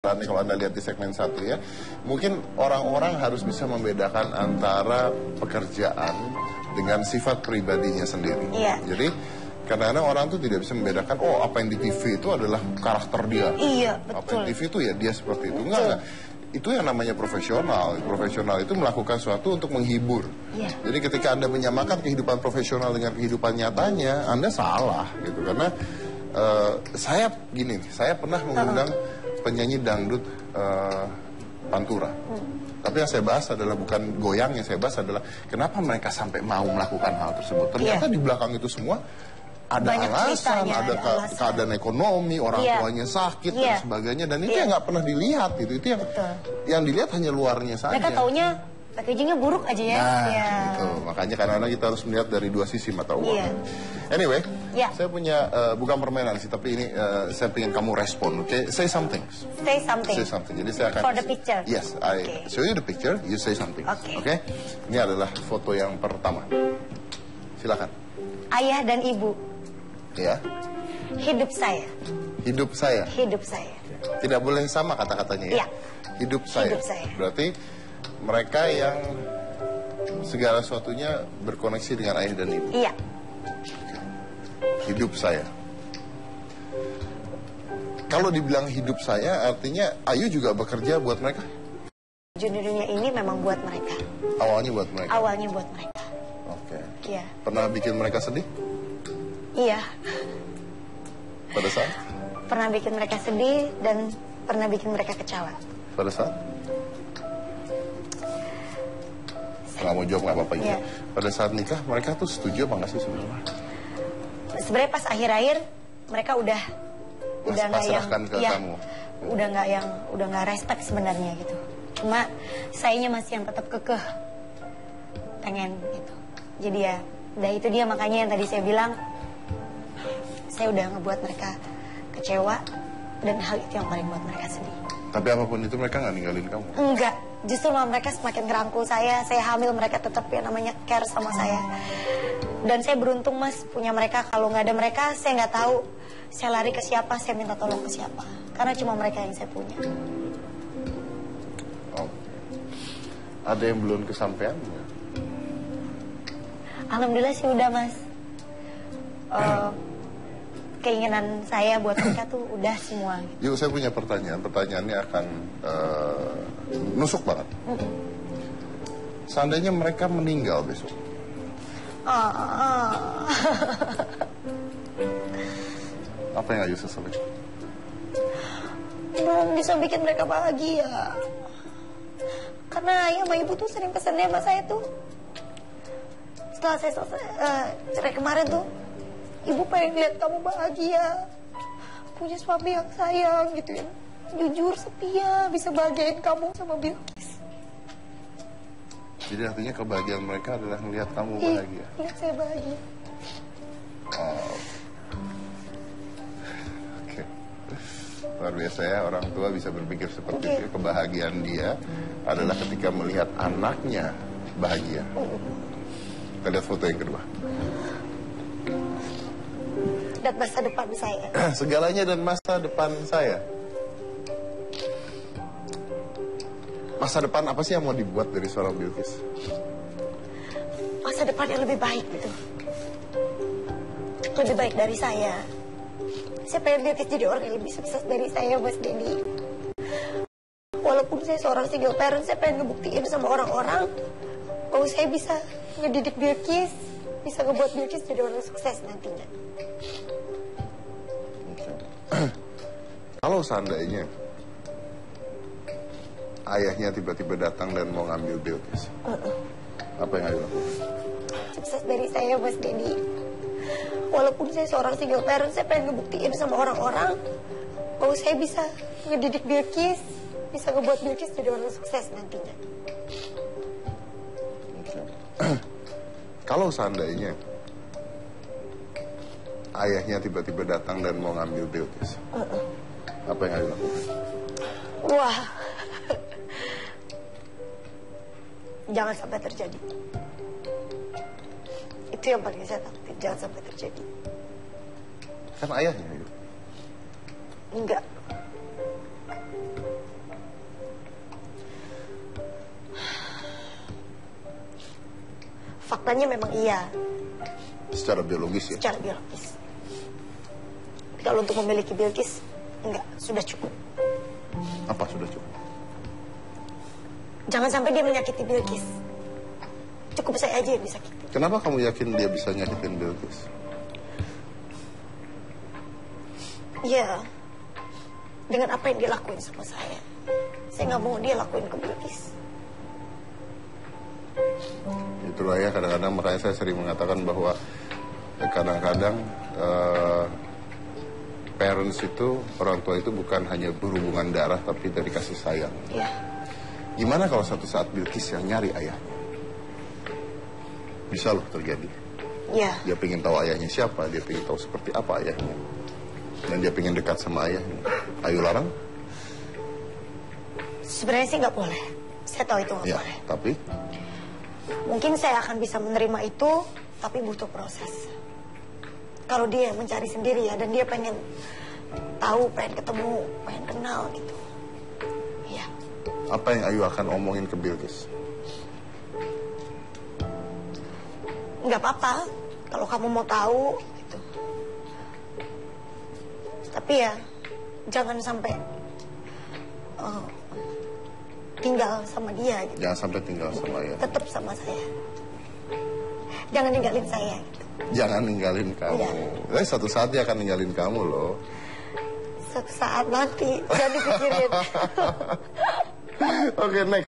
pernyataannya kalau Anda lihat di segmen 1 ya. Mungkin orang-orang harus bisa membedakan antara pekerjaan dengan sifat pribadinya sendiri. Iya. Jadi kadang-kadang orang tuh tidak bisa membedakan, oh apa yang di TV itu adalah karakter dia. Iya, betul. Apa yang di TV itu ya dia seperti itu. Enggak. Itu yang namanya profesional. Profesional itu melakukan sesuatu untuk menghibur. Iya. Jadi ketika Anda menyamakan kehidupan profesional dengan kehidupan nyatanya, Anda salah gitu. Karena saya pernah mengundang penyanyi dangdut Pantura. Tapi yang saya bahas adalah bukan goyang, yang saya bahas adalah kenapa mereka sampai mau melakukan hal tersebut. Ternyata di belakang itu semua ada banyak alasan, ada keadaan ekonomi, orang tuanya sakit dan sebagainya, dan itu yang nggak pernah dilihat, itu yang dilihat hanya luarnya saja. Mereka taunya packagingnya buruk aja ya. Nah, gitu. Makanya kadang-kadang kita harus melihat dari dua sisi mata uang. Anyway, saya punya bukan permainan sih, tapi ini saya pengen kamu respon, oke? Say something. Say something. Say something. Jadi saya akan for the picture. Yes, I show you the picture, you say something. Oke? Ini adalah foto yang pertama. Silakan. Ayah dan ibu. Ya. Hidup saya. Hidup saya. Hidup saya. Tidak boleh sama kata-katanya ya. Iya. Hidup saya. Hidup saya. Berarti mereka yang segala sesuatunya berkoneksi dengan ayah dan ibu. Iya. Hidup saya. Kalau dibilang hidup saya, artinya Ayu juga bekerja buat mereka? Dunia ini memang buat mereka. Awalnya buat mereka? Awalnya buat mereka. Oke. Iya. Pernah bikin mereka sedih? Iya. Pada saat? Pernah bikin mereka sedih dan pernah bikin mereka kecewa. Pada saat? Nggak mau jawab, nggak apa-apa gitu. Pada saat nikah, mereka tuh setuju apa nggak sih sebenarnya? Sebenarnya pas akhir-akhir mereka udah nggak yang ke kamu. udah nggak respect sebenarnya gitu. Cuma sayanya masih yang tetap kekeh pengen gitu. Jadi ya, itu dia makanya yang tadi saya bilang, saya udah ngebuat mereka kecewa dan hal itu yang paling buat mereka sedih. Tapi apapun itu mereka nggak ninggalin kamu? Enggak, justru malah mereka semakin ngerangkul saya hamil, mereka tetap yang namanya care sama saya. Dan saya beruntung mas punya mereka. Kalau nggak ada mereka saya nggak tahu saya lari ke siapa, saya minta tolong ke siapa. Karena cuma mereka yang saya punya. Oh. Ada yang belum kesampaian nggak? Alhamdulillah sih udah mas. Keinginan saya buat mereka tuh udah semua. Yuk, saya punya pertanyaan. Pertanyaannya akan nusuk banget. Seandainya mereka meninggal besok, apa yang Ayu seselin? Belum bisa bikin mereka bahagia. Karena ayah sama ibu tuh sering pesannya sama saya tuh, setelah saya selesai cerai kemarin tuh, ibu pengen lihat kamu bahagia, punya suami yang sayang gitu ya, jujur, setia, bisa bahagiain kamu sama Bilkis. Jadi artinya kebahagiaan mereka adalah melihat kamu bahagia. Lihat saya bahagia. Oke. Luar biasa ya, orang tua bisa berpikir seperti itu. Kebahagiaan dia adalah ketika melihat anaknya bahagia. Kita lihat foto yang kedua. Dan masa depan saya. Segalanya dan masa depan saya. Masa depan apa sih yang mau dibuat dari seorang Bilkis? Masa depan yang lebih baik gitu. Lebih baik dari saya. Saya pengen Bilkis jadi orang yang lebih sukses dari saya, Mas Denny. Walaupun saya seorang single parent, saya pengen ngebuktiin sama orang-orang bahwa saya bisa ngedidik Bilkis, bisa ngebuat Bilkis jadi orang sukses nantinya. Kalau seandainya ayahnya tiba-tiba datang dan mau ngambil Bilkis, apa yang Ayu lakukan? Sukses dari saya, Mas Denny. Walaupun saya seorang single parent, saya pengen ngebuktiin sama orang-orang bahwa saya bisa ngedidik Bilkis, bisa ngebuat Bilkis jadi orang sukses nantinya. Kalau seandainya ayahnya tiba-tiba datang dan mau ngambil Bilkis, apa yang Ayu lakukan? Wah, jangan sampai terjadi. Itu yang paling saya takutin, jangan sampai terjadi. Kan ayahnya, Ayu. Enggak. faktanya memang iya. Secara biologis ya? Secara biologis. Tapi kalau untuk memiliki Bilqis, enggak, sudah cukup. Apa sudah cukup? Jangan sampai dia menyakiti Bilqis. Cukup saya aja yang disakiti. Kenapa kamu yakin dia bisa nyakitin Bilqis? Iya, dengan apa yang dia lakuin sama saya. Saya nggak mau dia lakuin ke Bilqis. Itulah ya, kadang-kadang makanya saya sering mengatakan bahwa kadang-kadang parents itu, orang tua itu bukan hanya berhubungan darah tapi dari kasih sayang. Iya. Gimana kalau satu saat Bilqis yang nyari ayahnya? Bisa loh terjadi. Iya. Dia pengen tahu ayahnya siapa, dia pengen tahu seperti apa ayahnya. Dan dia pengen dekat sama ayahnya. Ayo larang? Sebenarnya sih nggak boleh. Saya tahu itu nggak Ya, boleh. tapi Mungkin saya akan bisa menerima itu, tapi butuh proses. Kalau dia mencari sendiri ya, dan dia pengen tahu, pengen ketemu, pengen kenal gitu. Iya. apa yang Ayu akan omongin ke Bilqis? Nggak apa-apa kalau kamu mau tahu gitu. Tapi ya jangan sampai tinggal sama dia gitu. Jangan sampai tinggal sama ayah. Tetap sama saya. Jangan ninggalin saya gitu. Jangan ninggalin kamu. Iya. Suatu saat dia akan ninggalin kamu loh. Suatu saat nanti, jangan dipikirin. Oke, next.